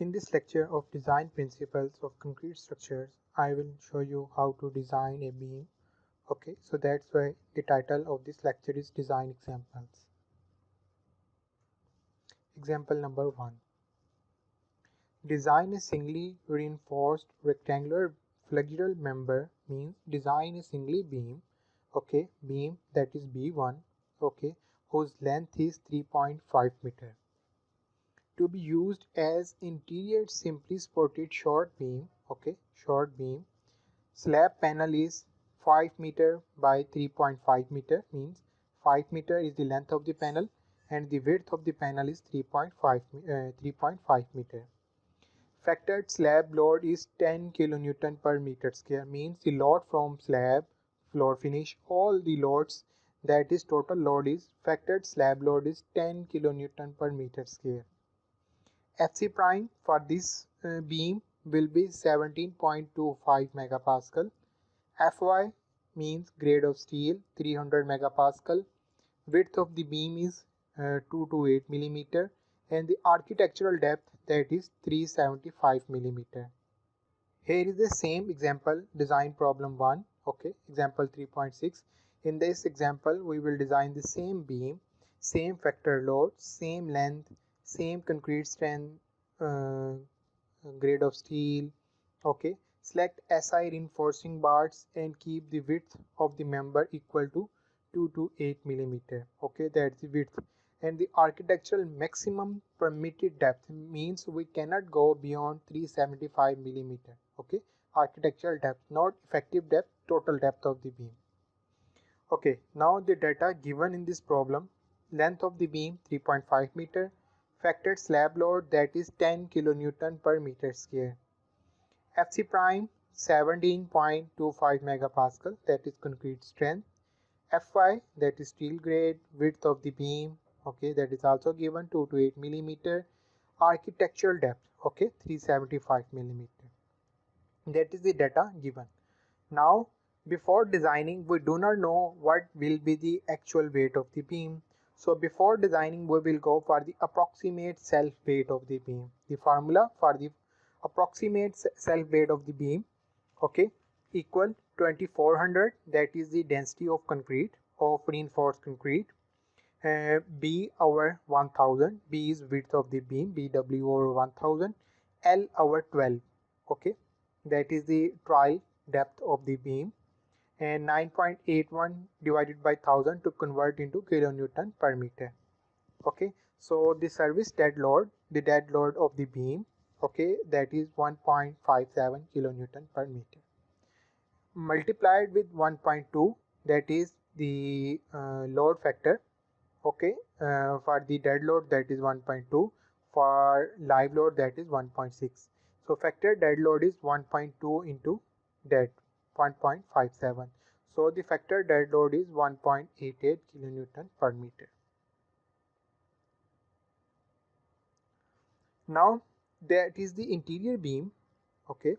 In this lecture of design principles of concrete structures, I will show you how to design a beam. Okay, so that's why the title of this lecture is Design Examples. Example number 1. Design a singly reinforced rectangular flexural member means design a singly beam, okay, beam that is B1, okay, whose length is 3.5 meter. To be used as interior simply supported short beam, okay, short beam. Slab panel is 5 meter by 3.5 meter, means 5 meter is the length of the panel and the width of the panel is 3.5 meter. Factored slab load is 10 kilonewton per meter square, means the load from slab, floor finish, all the loads, that is total load is factored slab load is 10 kilonewton per meter square. Fc prime for this beam will be 17.25 megapascal. Fy means grade of steel 300 megapascal. Width of the beam is 228 millimeter and the architectural depth, that is 375 millimeter. Here is the same example, design problem 1, okay, example 3.6. In this example we will design the same beam, same factor load, same length, same concrete strength, uh, grade of steel, okay. Select SI reinforcing bars and keep the width of the member equal to 2 to 8 millimeter, okay, that's the width. And the architectural maximum permitted depth means we cannot go beyond 375 millimeter, okay, architectural depth, not effective depth, total depth of the beam. Okay, now the data given in this problem: length of the beam 3.5 meter, factored slab load, that is 10 kilonewton per meter square, Fc prime 17.25 megapascal, that is concrete strength, Fy, that is steel grade, width of the beam, okay, that is also given 2 to 8 millimeter, architectural depth, okay, 375 millimeter. That is the data given. Now, before designing, we do not know what will be the actual weight of the beam. So before designing, we will go for the approximate self weight of the beam. The formula for the approximate self weight of the beam, okay, equal 2400, that is the density of concrete, of reinforced concrete, B over 1000, B is width of the beam, BW over 1000, L over 12, okay, that is the trial depth of the beam, and 9.81 divided by 1000 to convert into kilonewton per meter, okay. So the service dead load, the dead load of the beam, okay, that is 1.57 kilonewton per meter, multiplied with 1.2, that is the load factor, okay, for the dead load, that is 1.2, for live load, that is 1.6. So factor dead load is 1.2 into dead 1.57. So the factor dead load is 1.88 kilonewton per meter. Now that is the interior beam, okay,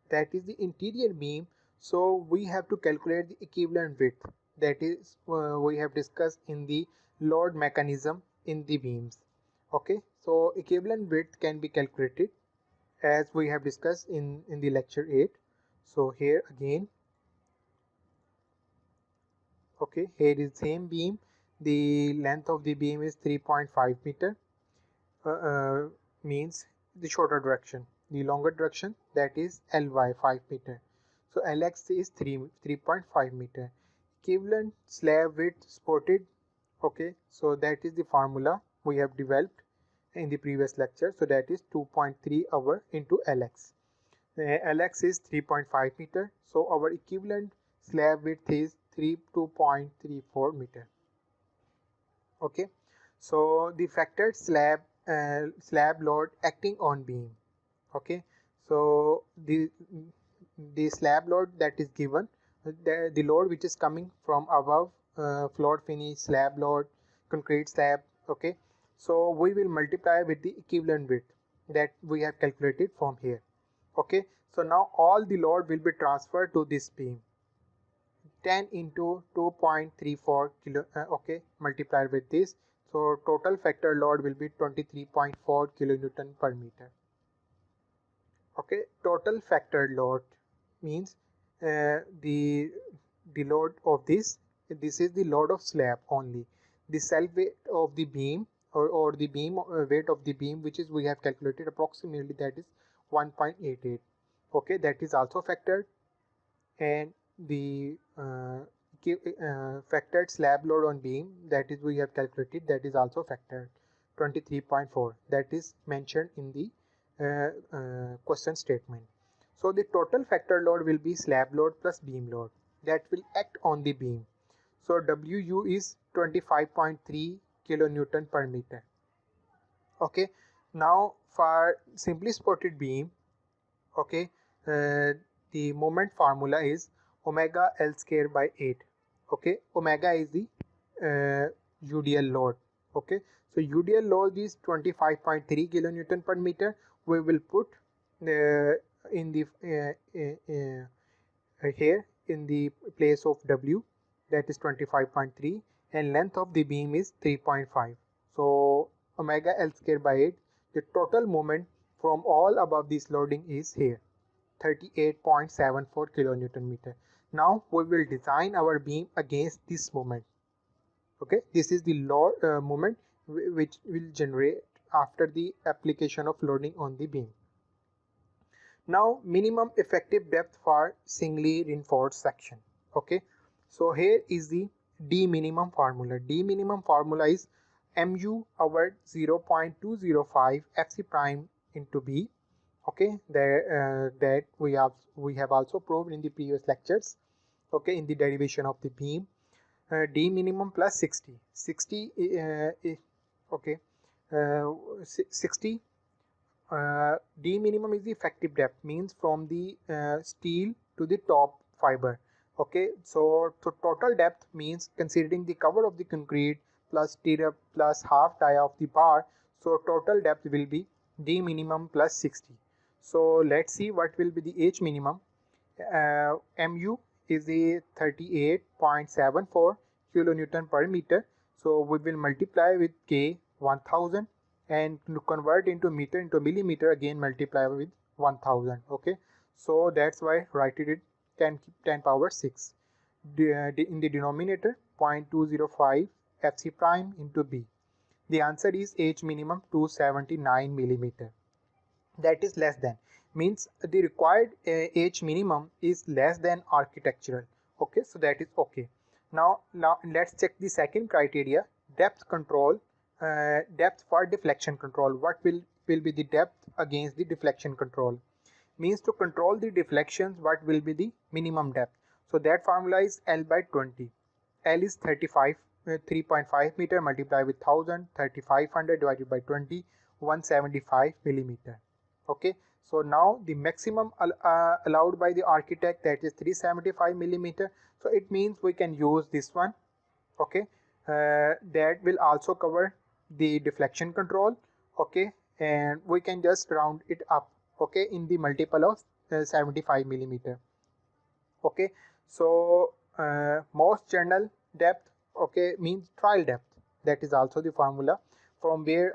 that is the interior beam. So we have to calculate the equivalent width, that is we have discussed in the load mechanism in the beams, okay. So equivalent width can be calculated as we have discussed in the lecture 8. So here again, okay, here is same beam, the length of the beam is 3.5 meter, uh, uh, means the shorter direction, the longer direction, that is Ly 5 meter. So Lx is 3.5 meter. Equivalent slab width supported, okay, so that is the formula we have developed in the previous lecture. So that is 2.3 hour into Lx. Lx is 3.5 meter, so our equivalent slab width is 2.34 meter, okay. So the factored slab load acting on beam, okay. So the slab load that is given, the load which is coming from above, floor finish slab load, concrete slab, okay. So we will multiply with the equivalent width that we have calculated from here, okay. So now all the load will be transferred to this beam, 10 into 2.34 kilo, okay, multiplied with this. So total factor load will be 23.4 kilonewton per meter. Okay, total factor load means the load of this is the load of slab only. The self weight of the beam or the beam weight of the beam, which is we have calculated approximately, that is 1.88. Okay, that is also factored, and the factored slab load on beam, that is we have calculated, that is also factored 23.4, that is mentioned in the question statement. So the total factor load will be slab load plus beam load that will act on the beam. So WU is 25.3 kilonewton per meter. Okay, now for simply supported beam, okay, the moment formula is omega L square by 8. Okay, omega is the UDL load. Okay, so UDL load is 25.3 kilonewton per meter. We will put in the here in the place of W, that is 25.3, and length of the beam is 3.5. So omega L square by 8, the total moment from all above this loading is here 38.74 kilonewton meter. Now we will design our beam against this moment. Okay, this is the load moment which will generate after the application of loading on the beam. Now minimum effective depth for singly reinforced section. Okay, so here is the D minimum formula. D minimum formula is mu over 0.205 fc prime into B. Okay, that we have also proved in the previous lectures. Okay, in the derivation of the beam, D minimum plus 60 okay, 60 D minimum is the effective depth, means from the steel to the top fiber. Okay, so total depth means considering the cover of the concrete plus stirrup plus half dia of the bar. So total depth will be D minimum plus 60. So let's see what will be the H minimum. Mu is the 38.74 kilonewton per meter. So we will multiply with K 1000 and to convert into meter into millimeter, again multiply with 1000. Okay, so that's why write it 10 power 6 in the denominator 0.205 fc prime into B. The answer is H minimum 279 millimeter. That is less than, means the required H minimum is less than architectural. Okay, so that is okay. Now let's check the second criteria, depth control. Depth for deflection control. What will be the depth against the deflection control? Means to control the deflections, what will be the minimum depth? So that formula is L by 20. L is 3.5 meter multiplied with 1000, 3500 divided by 20, 175 millimeter. Okay, so now the maximum allowed by the architect, that is 375 millimeter. So it means we can use this one. Okay, that will also cover the deflection control. Okay, and we can just round it up. Okay, in the multiple of 75 millimeter. Okay, so most general depth, okay, means trial depth. That is also the formula from where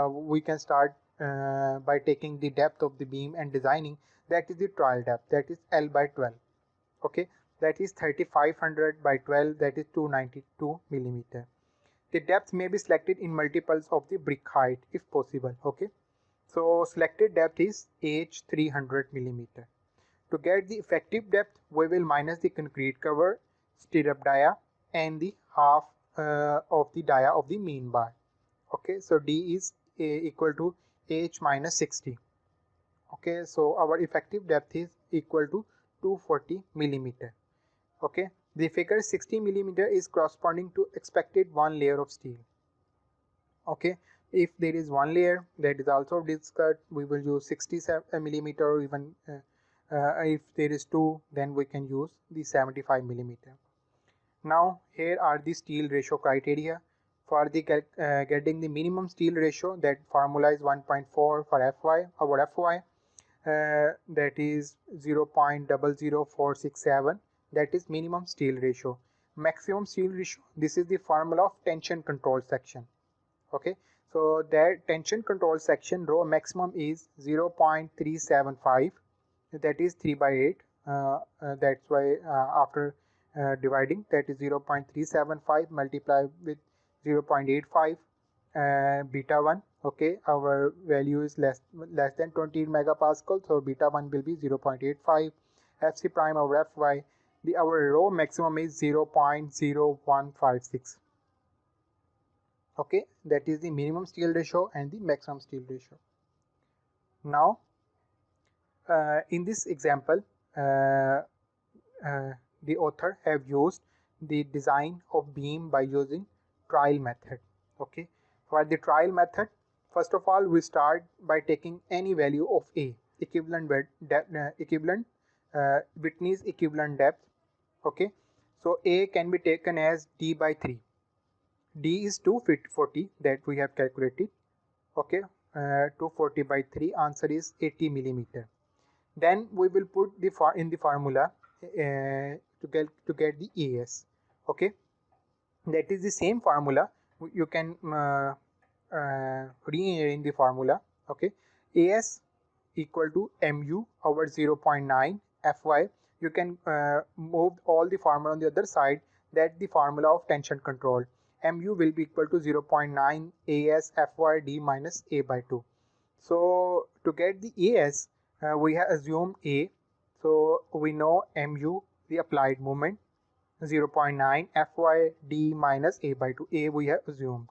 we can start by taking the depth of the beam and designing. That is the trial depth, that is L by 12. Okay, that is 3500 by 12, that is 292 millimeter. The depth may be selected in multiples of the brick height if possible. Okay, so selected depth is H 300 millimeter. To get the effective depth, we will minus the concrete cover, stirrup dia, and the half of the dia of the mean bar. Okay, so D is equal to H minus 60. Okay, so our effective depth is equal to 240 millimeter. Okay, the figure 60 millimeter is corresponding to expected one layer of steel. Okay, if there is one layer, that is also discussed, we will use 60 millimeter, or even if there is two, then we can use the 75 millimeter. Now here are the steel ratio criteria. For the getting the minimum steel ratio, that formula is 1.4 for Fy. Our Fy that is 0.00467, that is minimum steel ratio. Maximum steel ratio, this is the formula of tension control section. Okay, so that tension control section rho maximum is 0.375, that is 3 by 8. That's why after dividing, that is 0.375 multiplied with 0.85 beta 1. Okay, our value is less than 20 megapascal, so beta 1 will be 0.85. Fc prime over Fy, our rho maximum is 0.0156. Okay, that is the minimum steel ratio and the maximum steel ratio. Now in this example, uh, uh, the author have used the design of beam by using trial method. Okay, for the trial method, first of all we start by taking any value of A, equivalent equivalent Whitney's equivalent depth. Okay, so A can be taken as D by 3. D is 240 that we have calculated. Okay, 240 by 3, answer is 80 millimeter. Then we will put the in the formula to get the AS. Okay, that is the same formula. You can re-engineer the formula. Okay, AS equal to mu over 0.9 Fy. You can move all the formula on the other side. That the formula of tension control. Mu will be equal to 0.9 AS Fy d minus A by 2. So to get the AS, we have assumed A. So we know mu, the applied moment, 0.9 Fy d minus A by 2. A we have assumed.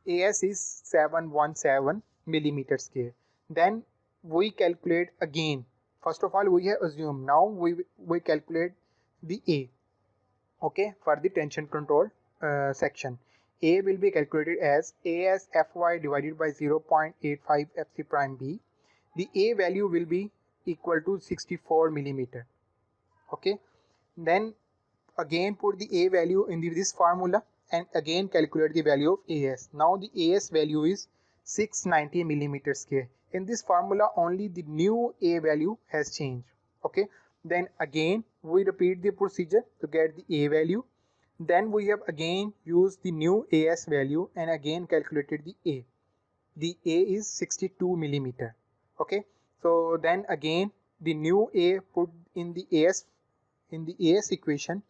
AS is 717 millimeter square. Then we calculate again. First of all, we have assumed. Now we calculate the A. Okay, for the tension control section. A will be calculated as AS Fy divided by 0.85 Fc prime B. The A value will be equal to 64 millimeter. Okay, then again put the A value in this formula and again calculate the value of AS. Now the AS value is 690 millimeter square. In this formula only the new A value has changed. Okay, then again we repeat the procedure to get the A value. Then we have again used the new AS value and again calculated the A. The A is 62 millimeter. Okay, so then again the new A put in the AS equation.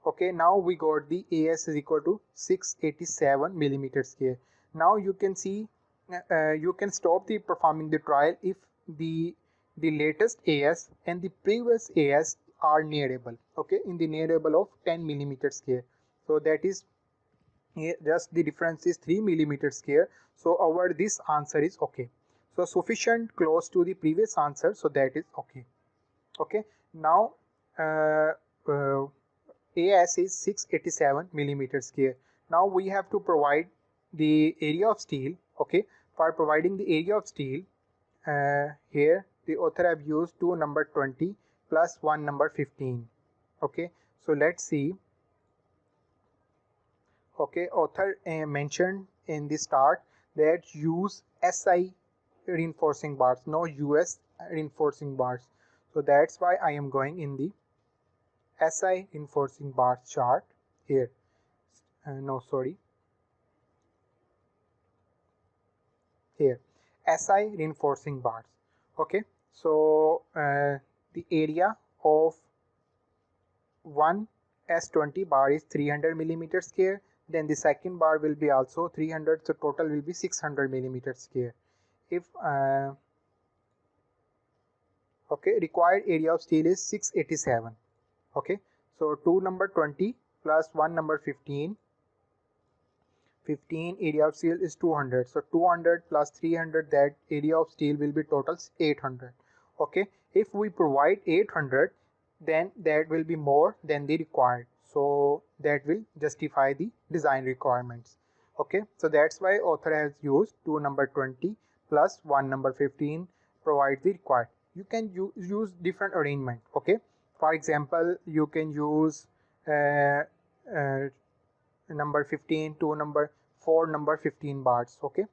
Okay, now we got the AS is equal to 687 millimeter square. Now you can see you can stop the performing the trial if the latest AS and the previous AS are nearable. Okay, in the nearable of 10 millimeter square. So that is just the difference is 3 millimeter square. So our this answer is okay. So sufficient close to the previous answer. So that is okay. Okay, now AS is 687 millimeter square. Now we have to provide the area of steel. Okay, for providing the area of steel, here the author have used 2 number 20 plus 1 number 15. Okay, so let's see. Okay, author mentioned in the start that use SI reinforcing bars, no US reinforcing bars. So that's why I am going in the SI reinforcing bars chart here. No, sorry. Here, SI reinforcing bars. Okay, so the area of one S20 bar is 300 millimeter square. Then the second bar will be also 300, so total will be 600 millimeter square. If okay, required area of steel is 687. Okay, so 2 number 20 plus 1 number 15 area of steel is 200. So 200 plus 300, that area of steel will be total 800. Okay, if we provide 800, then that will be more than the required. So that will justify the design requirements. Okay, so that's why author has used 2 number 20 plus 1 number 15 provide the required. You can use different arrangement. Okay, for example, you can use number 15 to number 4 number 15 bars. Okay,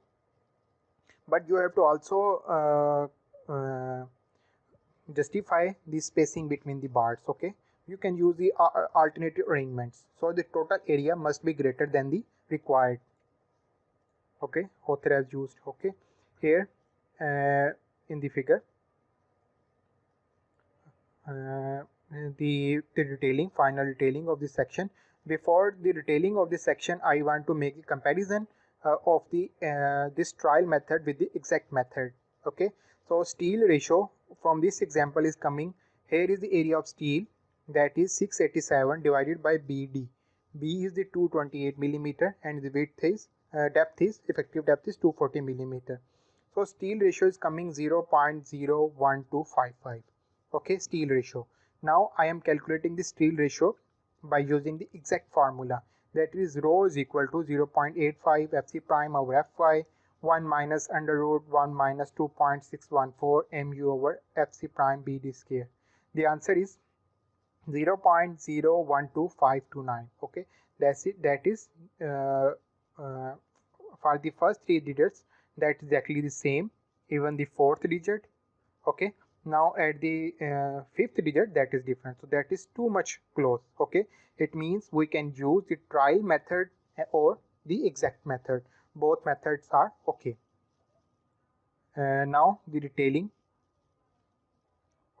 but you have to also justify the spacing between the bars. Okay, you can use the alternative arrangements, so the total area must be greater than the required. Okay, author has used. Okay, here in the figure, uh, the detailing, final detailing of this section. Before the detailing of this section, I want to make a comparison of the this trial method with the exact method. Okay, so steel ratio from this example is coming. Here is the area of steel, that is 687 divided by BD. B is the 228 millimeter and the width is effective depth is 240 millimeter. So steel ratio is coming 0.01255. Okay, steel ratio. Now I am calculating the steel ratio by using the exact formula, that is rho is equal to 0.85 fc prime over fy 1 minus under root 1 minus 2.614 mu over fc prime bd square. The answer is 0.012529. Okay, that's it. That is uh, for the first three digits, that is exactly the same, even the fourth digit. Okay, now at the fifth digit, that is different, so that is too much close. Okay, it means we can use the trial method or the exact method. Both methods are okay. Now the detailing.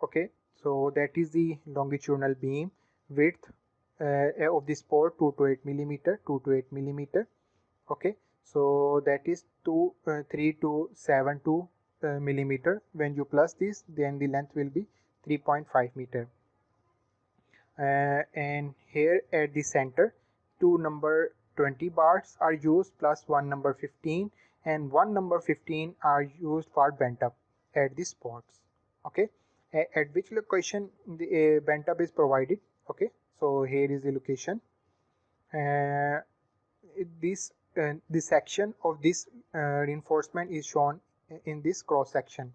Okay, so that is the longitudinal beam width of this port 2 to 8 millimeter, 2 to 8 millimeter. Okay, so that is 3272 millimeter. When you plus this, then the length will be 3.5 meter. And here at the center, two number 20 bars are used plus one number 15, and one number 15 are used for bent up at the spots. Okay, at which location the bent up is provided. Okay, so here is the location. uh, this the section of this reinforcement is shown in this cross section,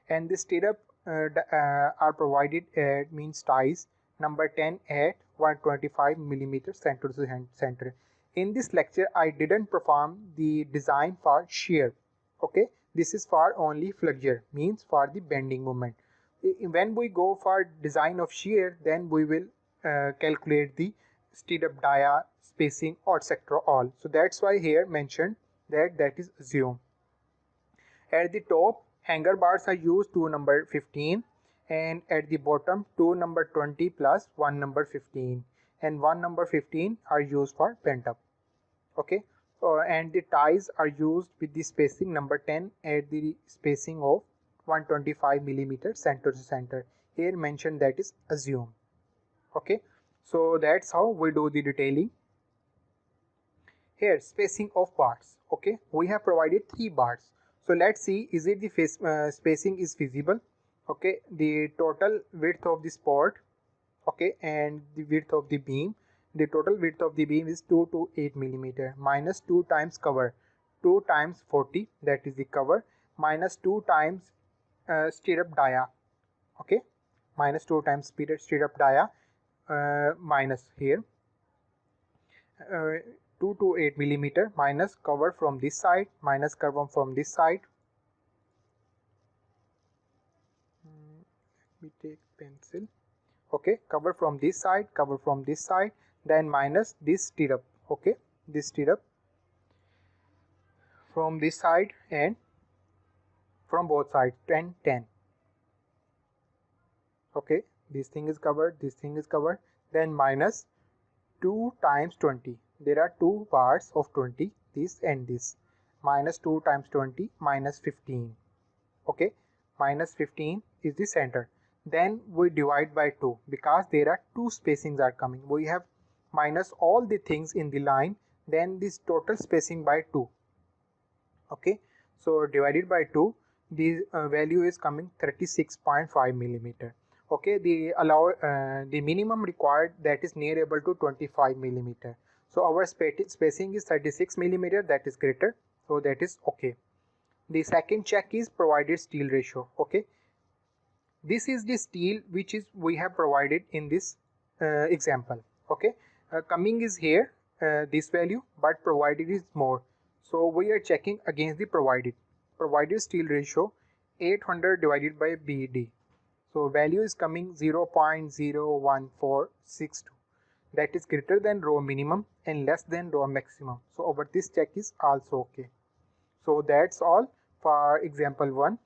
and the stirrup are provided at means ties number 10 at 125 millimeter center to center. In this lecture I didn't perform the design for shear. Okay, this is for only flexure, means for the bending moment. When we go for design of shear, then we will calculate the stirrup dia spacing etc all. So that's why here mentioned that is assumed. At the top, hanger bars are used to number 15, and at the bottom, two number 20 plus one number 15, and one number 15 are used for pent up. Okay, and the ties are used with the spacing number 10 at the spacing of 125 millimeter center to center. Here mentioned that is assumed. Okay, so that's how we do the detailing. Here spacing of bars. Okay, we have provided three bars, so let's see, is it the spacing is feasible. Okay, the total width of the support, okay, and the width of the beam, the total width of the beam is 2 to 8 millimeter minus 2 times cover, 2 times 40, that is the cover, minus 2 times stirrup dia. Okay, minus 2 times stirrup dia, minus here 2 to 8 millimeter minus cover from this side minus cover from this side. Let me take pencil. Okay, cover from this side, cover from this side, then minus this stirrup. Okay, this stirrup from this side and from both sides, 10 10. Okay, this thing is covered, this thing is covered, then minus 2 times 20. There are two bars of 20, this and this, minus 2 times 20 minus 15. Okay, minus 15 is the center. Then we divide by 2 because there are two spacings are coming. We have minus all the things in the line, then this total spacing by 2. Okay, so divided by 2, the value is coming 36.5 millimeter. Okay, the minimum required, that is near able to 25 millimeter. So our spacing is 36 millimeter, that is greater, so that is okay. The second check is provided steel ratio. Okay, this is the steel which is we have provided in this example. Okay, coming is here this value, but provided is more, so we are checking against the provided steel ratio 800 divided by BD. So value is coming 0.01462, that is greater than rho minimum and less than rho maximum. So our this check is also okay. So that's all for example 1.